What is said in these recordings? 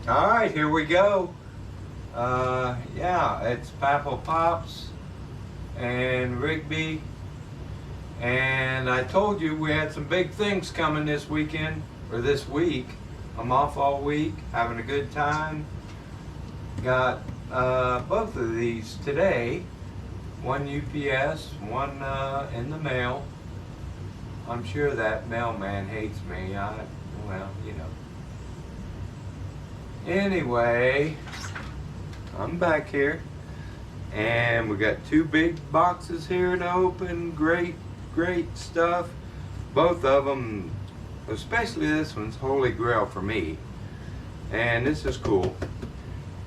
All right, here we go. Yeah, it's Papal Pops and Rigby. And I told you we had some big things coming this weekend, or this week. I'm off all week, having a good time. Got both of these today. One UPS, one in the mail. I'm sure that mailman hates me. Well, you know. Anyway, I'm back here. And we got two big boxes here to open. Great stuff. Both of them, especially this one's holy grail for me. And this is cool.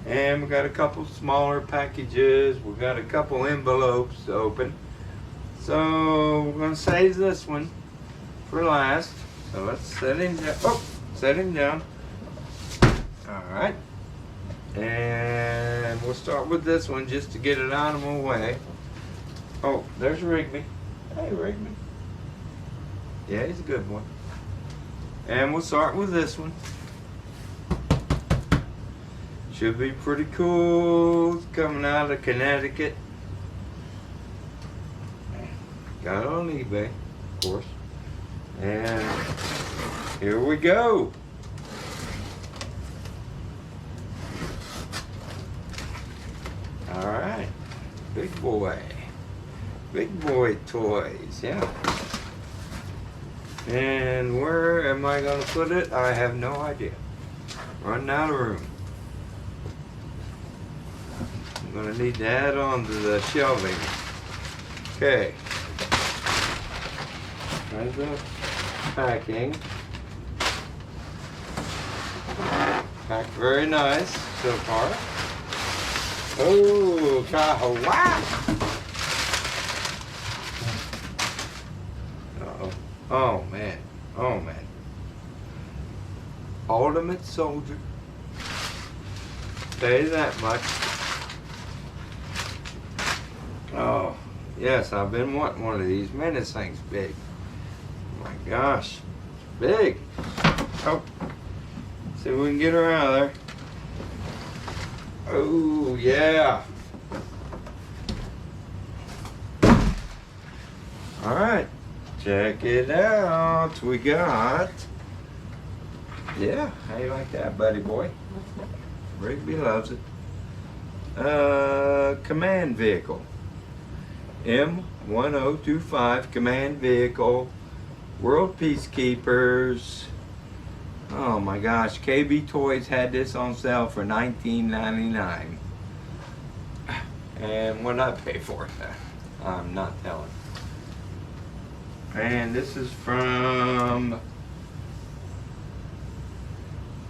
And we got a couple smaller packages. We got a couple envelopes to open. So we're gonna save this one for last. So let's set him down. Oh, set him down. All right. And we'll start with this one just to get it out of my way. Oh, there's Rigby. Hey, Rigby. Yeah, he's a good boy. And we'll start with this one. Should be pretty cool. It's coming out of Connecticut. Got it on eBay, of course. And here we go. All right, big boy toys, yeah. And where am I gonna put it? I have no idea. Running out of room. I'm gonna need to add on to the shelving. Okay. There's the packing. Packed very nice so far. Oh, Kahawa! Uh-oh. Oh, man. Oh, man. Ultimate Soldier. Tell you that much. Oh, yes, I've been wanting one of these. Man, this thing's big. Oh, my gosh. It's big. Oh. See if we can get her out of there. Oh, yeah. All right. Check it out. We got... Yeah, how you like that, buddy boy? Rigby loves it. Command vehicle. M1025 command vehicle. World Peacekeepers. Oh my gosh, KB Toys had this on sale for $19.99. And what did I pay for it? I'm not telling. And this is from...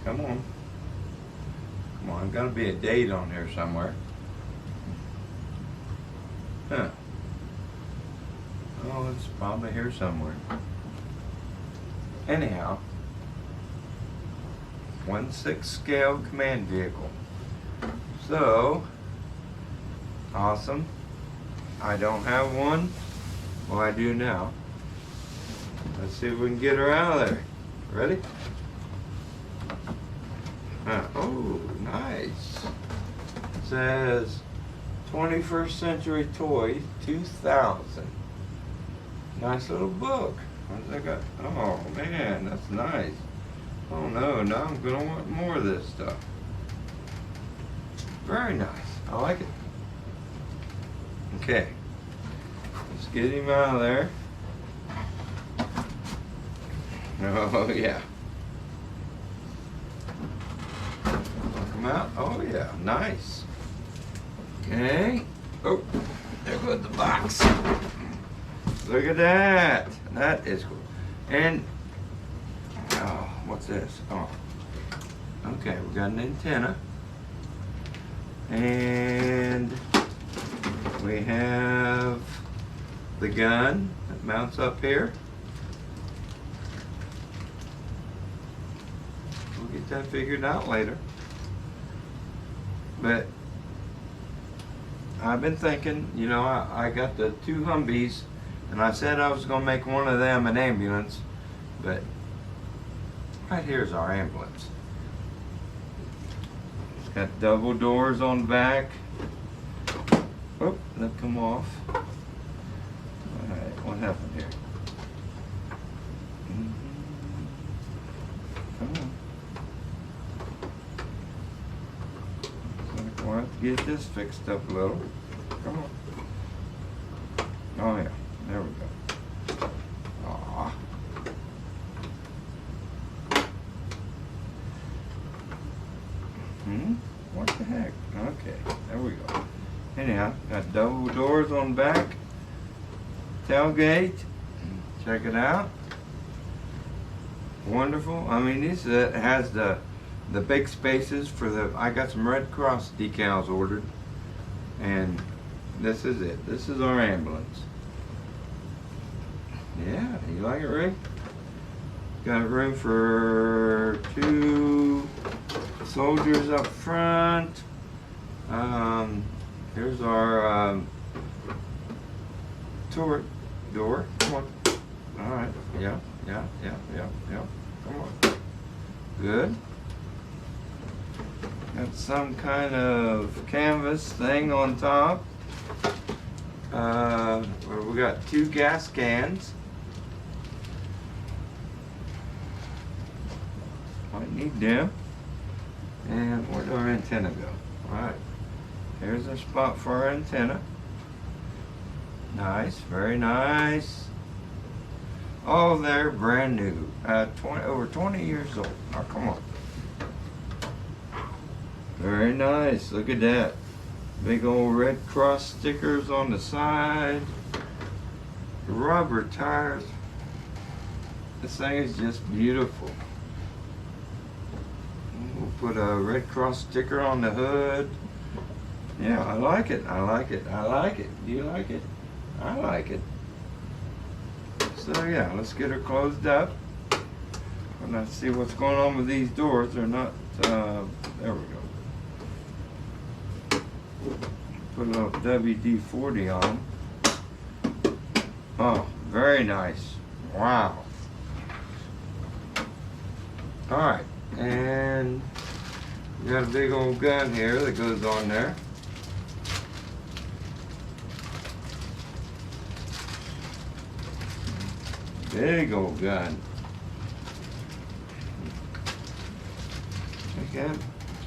Come on. Come on, gotta be a date on here somewhere. Huh. Oh, it's probably here somewhere. Anyhow. 1/6 scale command vehicle. So, awesome. I don't have one. Well, I do now. Let's see if we can get her out of there. Ready? Oh, nice. It says 21st Century Toy 2000. Nice little book. What's that got? Oh man, that's nice. Oh no, now I'm gonna want more of this stuff. Very nice. I like it. Okay. Let's get him out of there. Oh yeah. Come out. Oh yeah, nice. Okay. Oh, there goes the box. Look at that. That is cool. And oh, what's this? Oh, okay. We got an antenna, and we have the gun that mounts up here. We'll get that figured out later. But I've been thinking, you know, I got the two Humvees, and I said I was going to make one of them an ambulance, but right here's our ambulance. Got double doors on back. Oh, that come off. Alright, what happened here? Come on. We'll have to get this fixed up a little. Come on. Oh yeah, there we go. Aw. What the heck? Okay, there we go. Anyhow, got double doors on back. Tailgate. Check it out. Wonderful. I mean, this has the big spaces for the. I got some Red Cross decals ordered, and this is it. This is our ambulance. Yeah, you like it, Rick? Got room for 2 soldiers up front. Here's our turret door. Come on. All right. Yeah. Come on. Good. Got some kind of canvas thing on top. We got 2 gas cans. Might need them. And where'd our antenna go? Alright. Here's our spot for our antenna. Nice, very nice. Oh, they're brand new. Over 20 years old. Oh, come on. Very nice. Look at that. Big old Red Cross stickers on the side. Rubber tires. This thing is just beautiful. We'll put a Red Cross sticker on the hood. Yeah, I like it. I like it. I like it. Do you like it? I like it. So yeah, let's get her closed up. And let's see what's going on with these doors. They're not, there we go. Put a little WD-40 on. Oh, very nice. Wow. Alright, and we got a big old gun here that goes on there. Big old gun.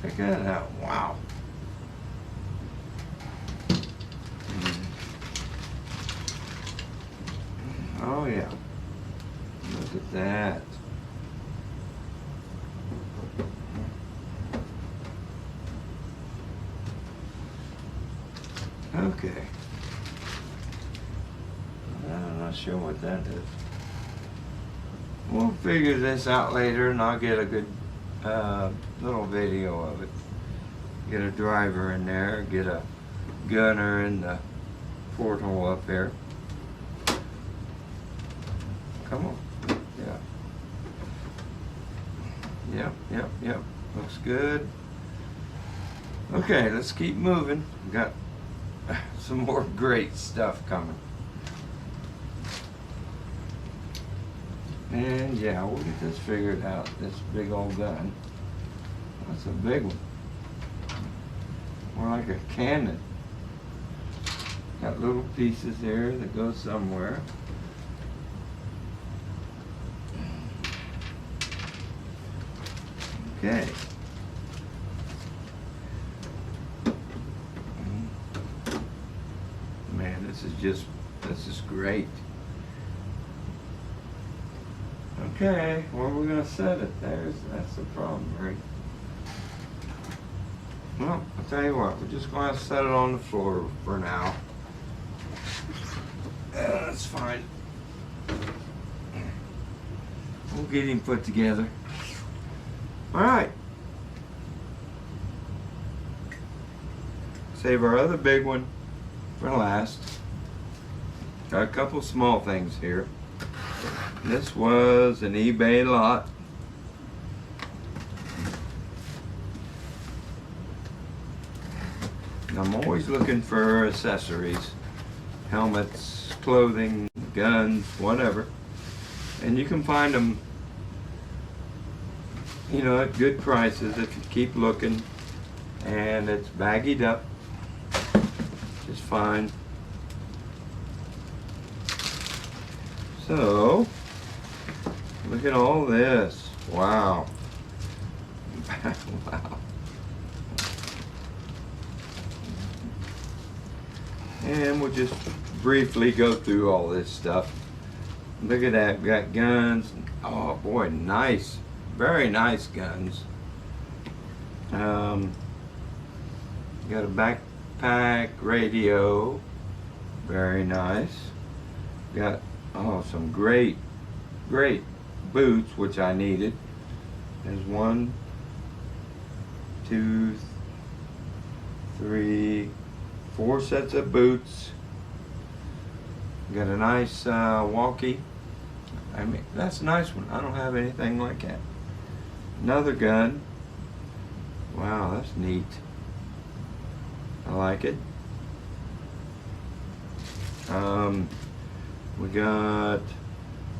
Check that out. Wow. Oh yeah. Look at that. Okay. I'm not sure what that is. We'll figure this out later and I'll get a good little video of it. Get a driver in there, get a gunner in the porthole up there. Come on. Yeah. Yep. Looks good. Okay, let's keep moving. We got some more great stuff coming. And yeah, we'll get this figured out, this big old gun. That's a big one. More like a cannon. Got little pieces here that go somewhere. Okay. Man, this is great. Okay, where are we gonna set it? That's the problem, right? Well, I'll tell you what, we're just gonna set it on the floor for now. That's fine. We'll get him put together. Alright. Save our other big one for last. Got a couple small things here. This was an eBay lot. I'm always looking for accessories, helmets, clothing, guns, whatever. And you can find them, you know, at good prices if you keep looking. and it's baggied up just fine. So look at all this. Wow. Wow. And we'll just briefly go through all this stuff. Look at that, we got guns. Oh boy, nice, very nice guns. Got a backpack radio, very nice. Got some great boots, which I needed. There's 1, 2, 3, 4 sets of boots. Got a nice walkie. I mean, that's a nice one. I don't have anything like that. Another gun. Wow, that's neat. I like it. We got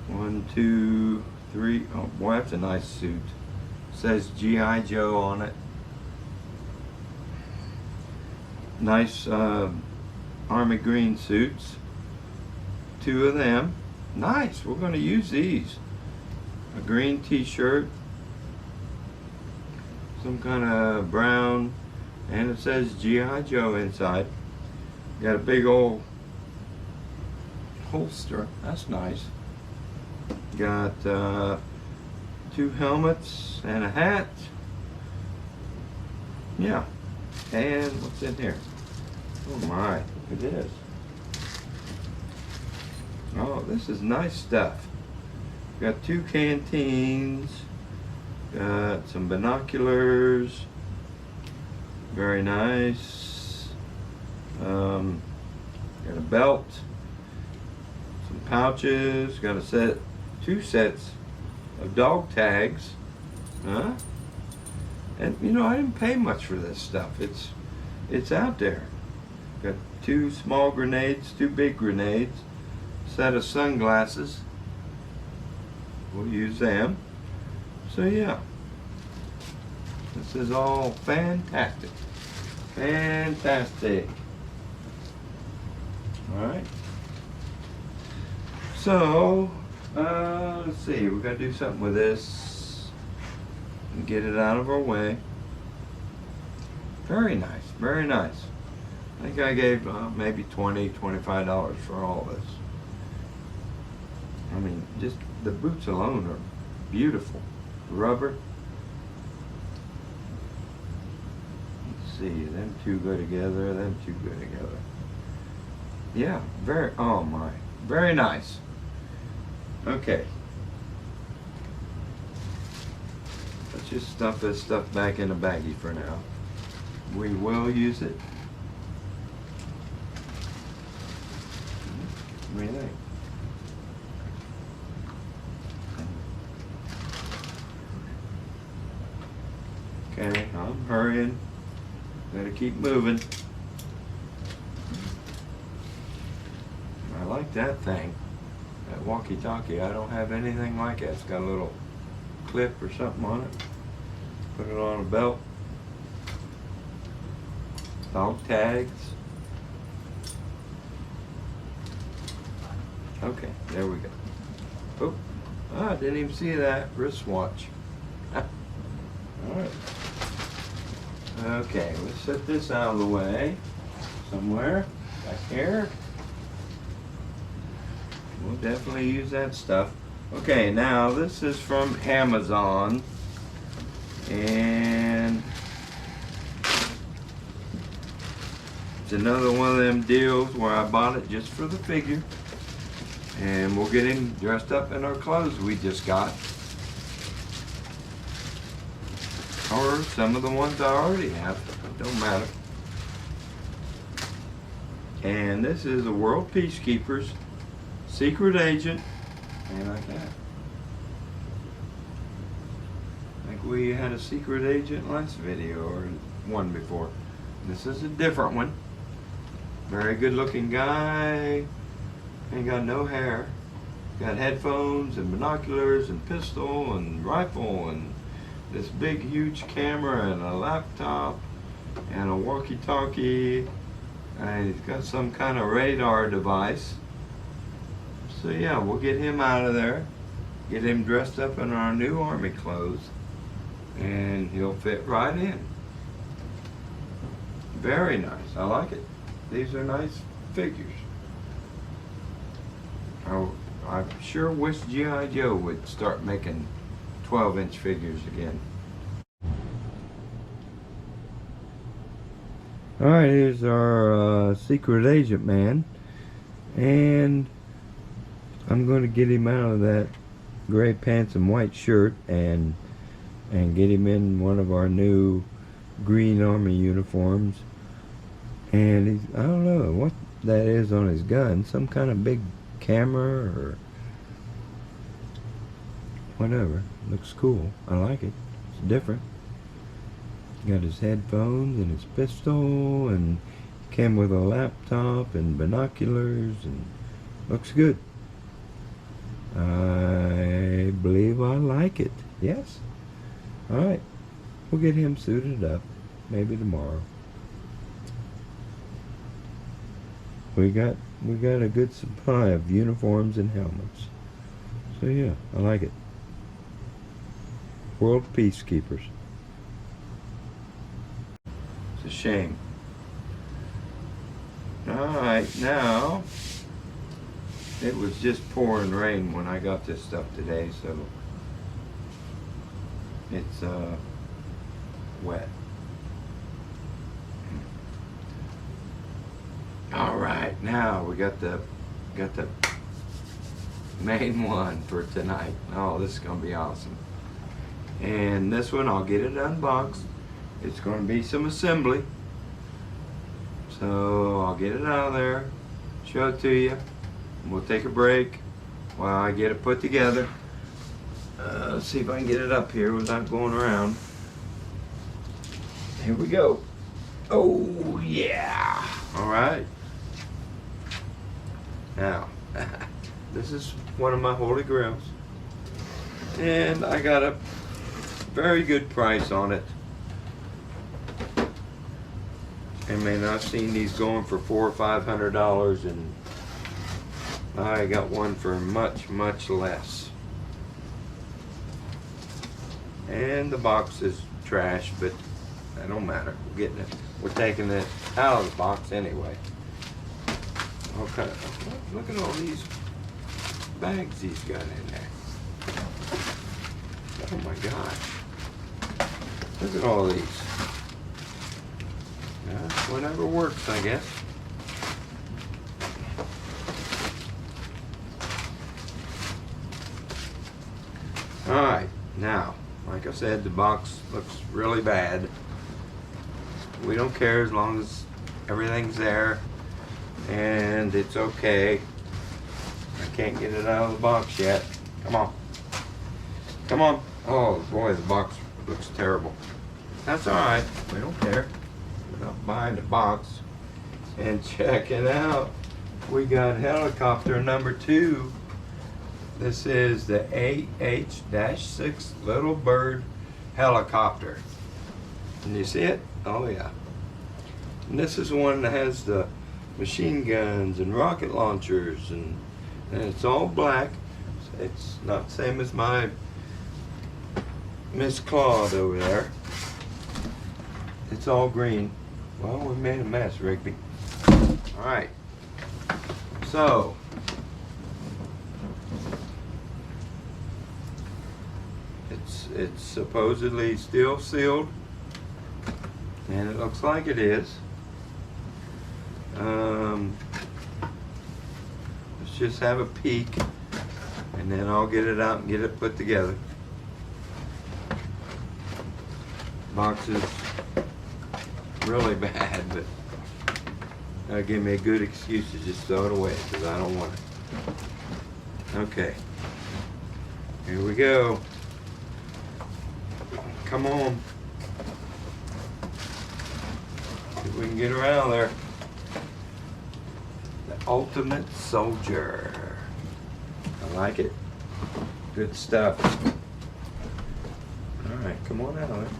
1, 2, 3. Oh boy, that's a nice suit. Says G.I. Joe on it. Nice army green suits. 2 of them. Nice, we're going to use these. A green t-shirt, some kind of brown, and it says G.I. Joe inside. Got a big old holster, that's nice. Got 2 helmets and a hat. Yeah, and what's in here? Oh my, look at this. Oh, this is nice stuff. Got 2 canteens, got some binoculars, very nice. Got a belt, some pouches, got a 2 sets of dog tags. Huh? And you know, I didn't pay much for this stuff. It's out there. Got 2 small grenades, 2 big grenades. Set of sunglasses. We'll use them. So yeah, this is all fantastic. Fantastic. All right. So let's see. We gotta do something with this and get it out of our way. Very nice. Very nice. I think I gave maybe $20, $25 for all this. I mean, just the boots alone are beautiful. Rubber. Let's see, them 2 go together, them 2 go together. Yeah, oh my, very nice. Okay. Let's just stuff this stuff back in the baggie for now. We will use it. What do you think? Okay, I'm hurrying. Gotta keep moving. I like that thing. That walkie-talkie. I don't have anything like it. It's got a little clip or something on it. Put it on a belt. Dog tags. Okay, there we go. Oh, I didn't even see that wristwatch. Alright. Okay, let's set this out of the way somewhere back here. We'll definitely use that stuff. Okay, now this is from Amazon, and it's another one of them deals where I bought it just for the figure, and we'll get him dressed up in our clothes we just got. Or some of the ones I already have, it don't matter. And this is a World Peacekeepers Secret Agent, and like that. I think we had a Secret Agent last video, or one before. This is a different one. Very good looking guy. Ain't got no hair. Got headphones and binoculars and pistol and rifle and this big huge camera and a laptop and a walkie-talkie, and he's got some kind of radar device. So yeah, we'll get him out of there, get him dressed up in our new Army clothes, and he'll fit right in. Very nice. I like it. These are nice figures. I sure wish G.I. Joe would start making 12-inch figures again. Alright, here's our secret agent man, and I'm going to get him out of that gray pants and white shirt and get him in one of our new green Army uniforms. And he's, I don't know what that is on his gun, some kind of big camera or whatever. Looks cool. I like it. It's different. Got his headphones and his pistol, and came with a laptop and binoculars, and looks good. I believe I like it. Yes. Alright. We'll get him suited up. Maybe tomorrow. We got a good supply of uniforms and helmets. So yeah, I like it. World peacekeepers. It's a shame. Alright, now it was just pouring rain when I got this stuff today, so it's wet. Alright, now we got the main one for tonight. Oh, this is gonna be awesome. And this one, I'll get it unboxed. It's gonna be some assembly. So I'll get it out of there, show it to you, and we'll take a break while I get it put together. Let's see if I can get it up here without going around. Here we go. Oh yeah! Alright. Now, this is one of my holy grails, and I got a very good price on it. I mean, I've seen these going for $400 or $500, and I got one for much, much less. And the box is trash, but that don't matter. We're getting it. We're taking it out of the box anyway. Okay, look at all these bags he's got in there. Oh my gosh. Look at all these. Yeah, whatever works, I guess. Alright, now, like I said, the box looks really bad. We don't care as long as everything's there and it's okay. I can't get it out of the box yet. Come on. Come on. Oh boy, the box looks terrible. That's alright. We don't care. We're not buying the box. And check it out. We got helicopter number 2. This is the AH-6 Little Bird helicopter. Can you see it? Oh yeah. And this is one that has the machine guns and rocket launchers, and it's all black. It's not the same as my Miss Claude over there. It's all green. Well, we made a mess, Rigby. Alright. So, it's supposedly still sealed, and it looks like it is. Let's just have a peek, and then I'll get it out and get it put together. Box is really bad, but that'll give me a good excuse to just throw it away because I don't want it. Okay, here we go. Come on. See if we can get her out of there. The ultimate soldier. I like it. Good stuff. Alright, come on out of there.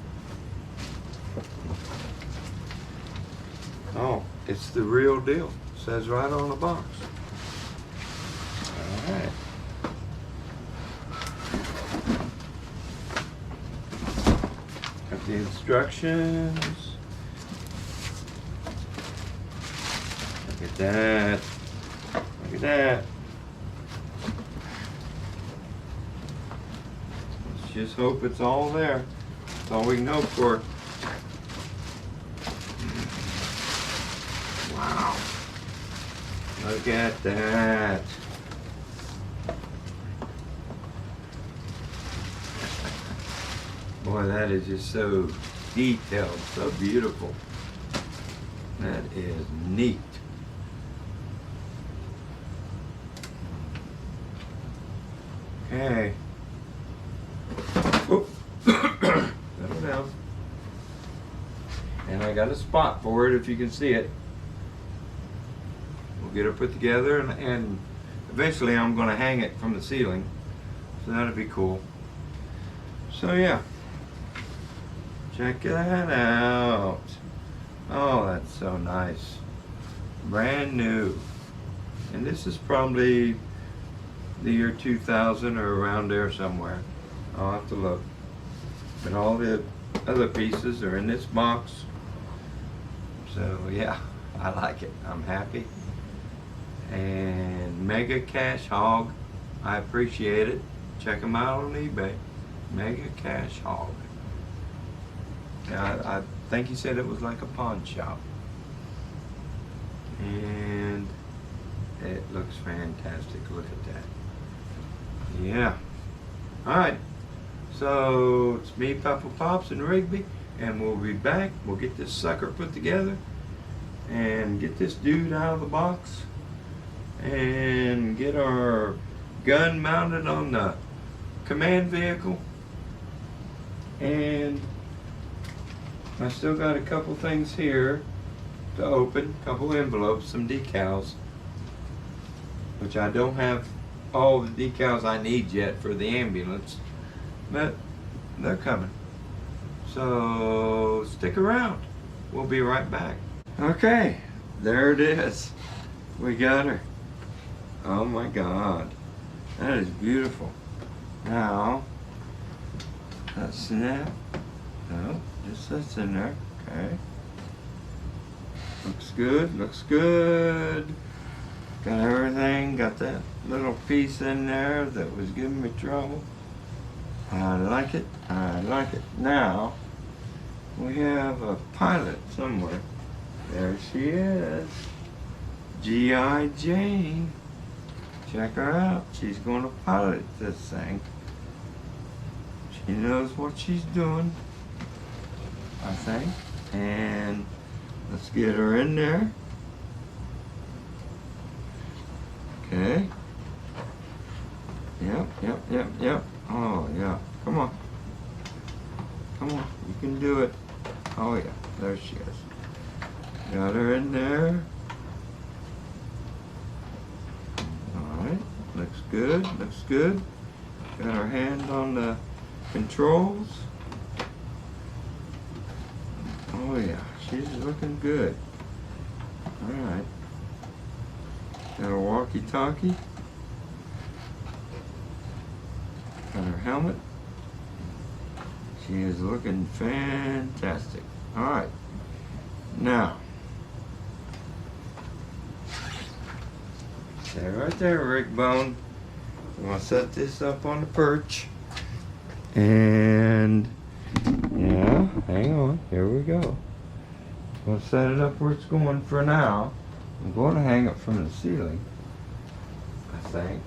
Oh, it's the real deal. Says right on the box. All right. Got the instructions. Look at that. Look at that. Let's just hope it's all there. That's all we can hope for. Wow. Look at that. Boy, that is just so detailed, so beautiful. That is neat. Okay. Oop. Settle down. And I got a spot for it if you can see it. We'll get it put together and eventually I'm going to hang it from the ceiling. So that'll be cool. So yeah. Check that out. Oh, that's so nice. Brand new. And this is probably the year 2000 or around there somewhere. I'll have to look. But all the other pieces are in this box. So yeah, I like it. I'm happy. And Mega Cash Hog. I appreciate it. Check them out on eBay. Mega Cash Hog. I think he said it was like a pawn shop. And it looks fantastic. Look at that. Yeah. Alright. So it's me, Papa Pops, and Rigby. And we'll be back. We'll get this sucker put together. And get this dude out of the box. And get our gun mounted on the command vehicle. And I still got a couple things here to open, a couple envelopes, some decals, which I don't have all the decals I need yet for the ambulance, but they're coming. So stick around. We'll be right back. Okay, there it is. We got her. Oh my God, that is beautiful. Now, let's snap. No. Just that's in there, okay. Looks good, looks good. Got everything, got that little piece in there that was giving me trouble. I like it, I like it. Now, we have a pilot somewhere. There she is. G.I. Jane. Check her out, she's gonna pilot this thing. She knows what she's doing, I think. And let's get her in there. Okay. Yep. Oh, yeah. Come on. Come on. You can do it. Oh, yeah. There she is. Got her in there. Alright. Looks good. Looks good. Got her hand on the controls. Oh yeah, she's looking good. Alright. Got a walkie-talkie. Got her helmet. She is looking fantastic. Alright. Now. Stay right there, Rick Bone. I'm going to set this up on the perch. And yeah, hang on. Here we go. We'll set it up where it's going for now. I'm going to hang it from the ceiling, I think.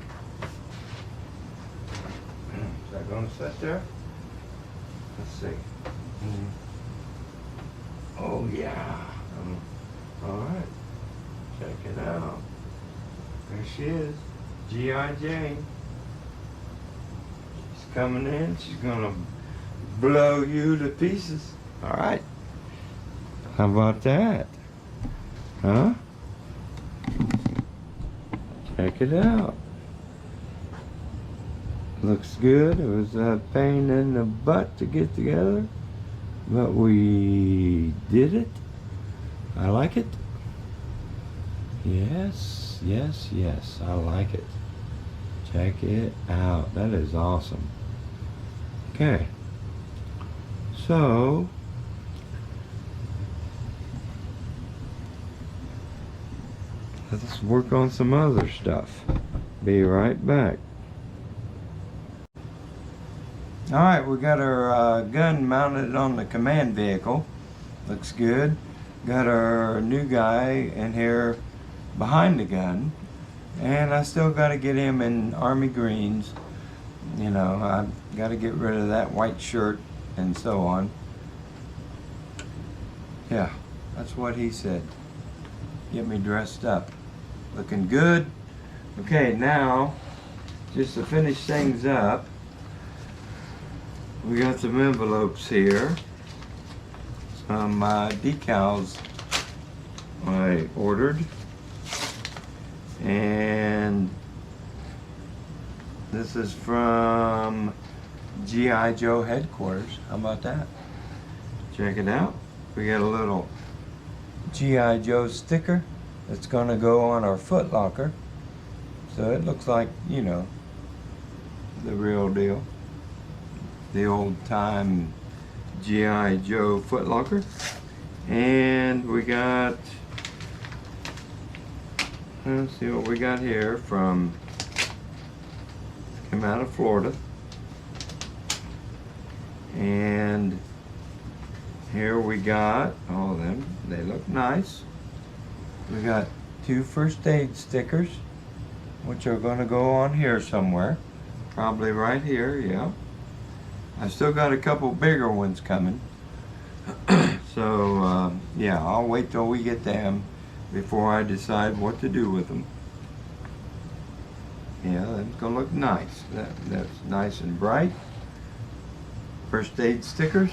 Is that going to set there? Let's see. Oh yeah. All right. Check it out. There she is. G.I. Jane. She's coming in. She's going to blow you to pieces. All right. How about that? Huh? Check it out. Looks good. It was a pain in the butt to get together, but we did it. I like it. Yes, yes, yes, I like it. Check it out. That is awesome. Okay. So, let's work on some other stuff. Be right back. Alright, we got our gun mounted on the command vehicle. Looks good. Got our new guy in here behind the gun. And I still got to get him in army greens. You know, I've got to get rid of that white shirt and so on. Yeah, that's what he said. Get me dressed up. Looking good. Okay, now, just to finish things up, we got some envelopes here. Some decals I ordered. And this is from G.I. Joe headquarters. How about that? Check it out. We got a little G.I. Joe sticker that's going to go on our foot locker. So it looks like, you know, the real deal. The old time G.I. Joe foot locker. And we got, let's see what we got here from, came out of Florida. And here we got, all of them, they look nice. We got 2 first aid stickers, which are going to go on here somewhere. Probably right here, yeah. I still got a couple bigger ones coming. So, yeah, I'll wait till we get them before I decide what to do with them. Yeah, that's going to look nice. That's nice and bright. First aid stickers.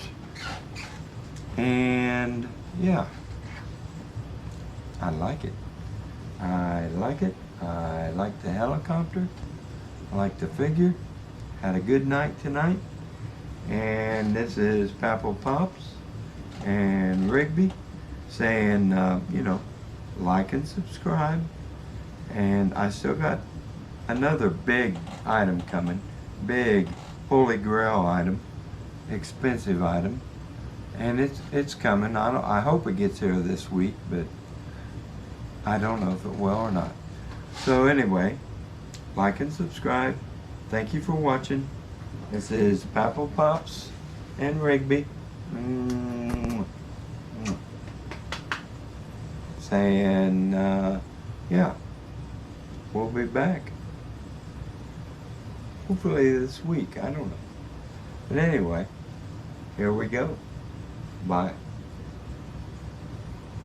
And, yeah. I like it. I like it. I like the helicopter. I like the figure. Had a good night tonight. And this is Papal Pops and Rigby saying, you know, like and subscribe. And I still got another big item coming. Big Holy Grail item. Expensive item. And it's coming. I hope it gets here this week, but I don't know if it will or not. So anyway, like and subscribe. Thank you for watching. This is Papal Pops and Rigby saying, yeah, we'll be back. Hopefully this week. I don't know. But anyway, here we go. Bye.